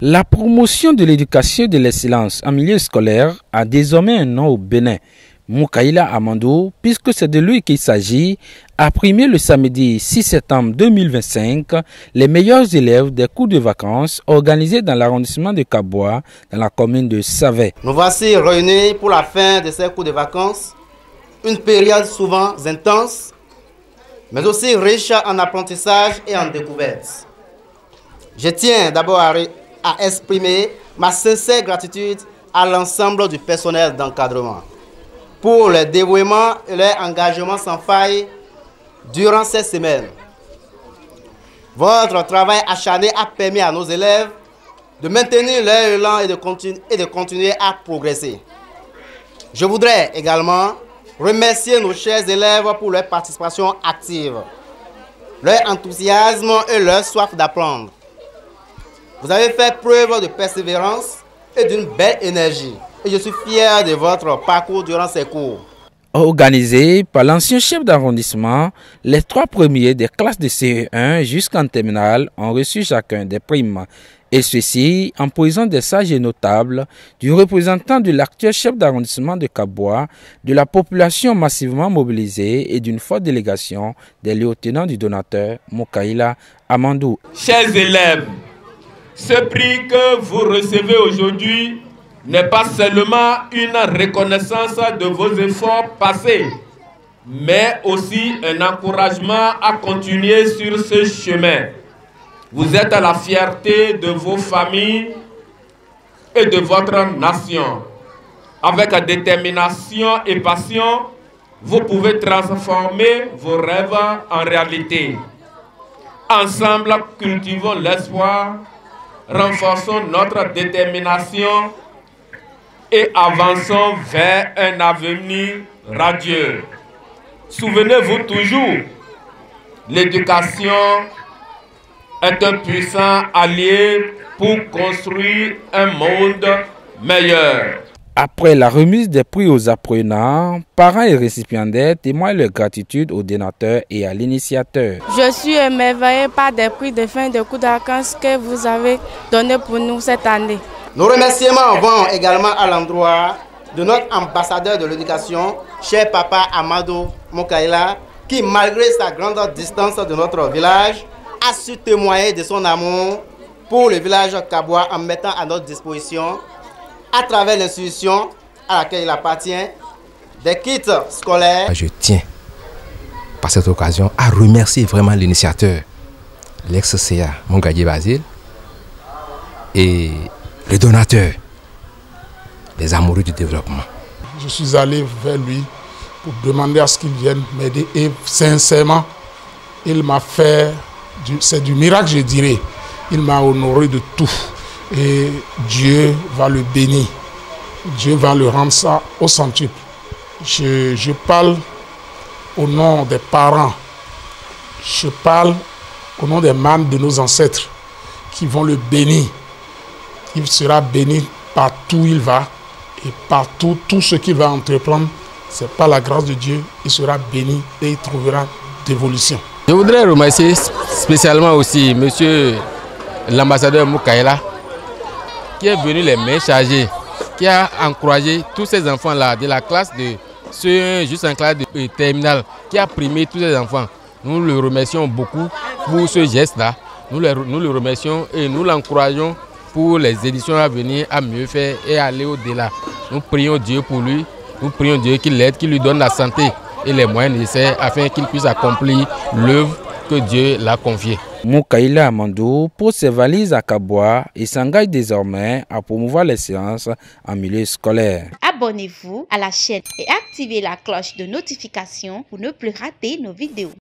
La promotion de l'éducation et de l'excellence en milieu scolaire a désormais un nom au Bénin. Moukaïla Amandou, puisque c'est de lui qu'il s'agit, a primé le samedi 6 septembre 2025 les meilleurs élèves des cours de vacances organisés dans l'arrondissement de Kaboua, dans la commune de Savé. Nous voici réunis pour la fin de ces cours de vacances, une période souvent intense, mais aussi riche en apprentissage et en découvertes. Je tiens d'abord à exprimer ma sincère gratitude à l'ensemble du personnel d'encadrement pour leur dévouement et leur engagement sans faille durant ces semaines. Votre travail acharné a permis à nos élèves de maintenir leur élan et de continuer à progresser. Je voudrais également remercier nos chers élèves pour leur participation active, leur enthousiasme et leur soif d'apprendre. Vous avez fait preuve de persévérance et d'une belle énergie. Et je suis fier de votre parcours durant ces cours. Organisé par l'ancien chef d'arrondissement, les 3 premiers des classes de CE1 jusqu'en terminale ont reçu chacun des primes. Et ceci en présence des sages et notables, du représentant de l'actuel chef d'arrondissement de Kaboua, de la population massivement mobilisée et d'une forte délégation des lieutenants du donateur Moukaïla Amandou. Chers élèves, ce prix que vous recevez aujourd'hui n'est pas seulement une reconnaissance de vos efforts passés, mais aussi un encouragement à continuer sur ce chemin. Vous êtes à la fierté de vos familles et de votre nation. Avec détermination et passion, vous pouvez transformer vos rêves en réalité. Ensemble, cultivons l'espoir, renforçons notre détermination et avançons vers un avenir radieux. Souvenez-vous toujours, l'éducation est un puissant allié pour construire un monde meilleur. Après la remise des prix aux apprenants, parents et récipiendaires témoignent leur gratitude au donateur et à l'initiateur. Je suis émerveillé par des prix de fin de cours de vacances que vous avez donnés pour nous cette année. Nos remerciements vont également à l'endroit de notre ambassadeur de l'éducation, cher papa Amadou Moukaïla, qui malgré sa grande distance de notre village, a su témoigner de son amour pour le village Kaboua en mettant à notre disposition, à travers l'institution à laquelle il appartient, des kits scolaires. Je tiens, par cette occasion, à remercier vraiment l'initiateur, l'ex-CA Mongadji Basile, et les donateurs, les amoureux du développement. Je suis allé vers lui pour demander à ce qu'il vienne m'aider et sincèrement, il m'a fait, c'est du miracle je dirais, il m'a honoré de tout et Dieu va le bénir, Dieu va le rendre ça au centuple. Je parle au nom des parents, je parle au nom des membres de nos ancêtres qui vont le bénir. Il sera béni partout où il va et partout, tout ce qu'il va entreprendre, c'est par la grâce de Dieu, il sera béni et il trouvera d'évolution. Je voudrais remercier spécialement aussi monsieur l'ambassadeur Moukaïla qui est venu les mains chargées, qui a encouragé tous ces enfants-là de la classe de CE1 jusqu'en classe de terminale, qui a primé tous ces enfants. Nous le remercions beaucoup pour ce geste-là. Nous le remercions et nous l'encourageons pour les éditions à venir à mieux faire et aller au-delà. Nous prions Dieu pour lui, nous prions Dieu qu'il l'aide, qu'il lui donne la santé et les moyens nécessaires afin qu'il puisse accomplir l'œuvre que Dieu l'a confiée. Moukaïla Amandou pose ses valises à Kaboua et s'engage désormais à promouvoir les séances en milieu scolaire. Abonnez-vous à la chaîne et activez la cloche de notification pour ne plus rater nos vidéos.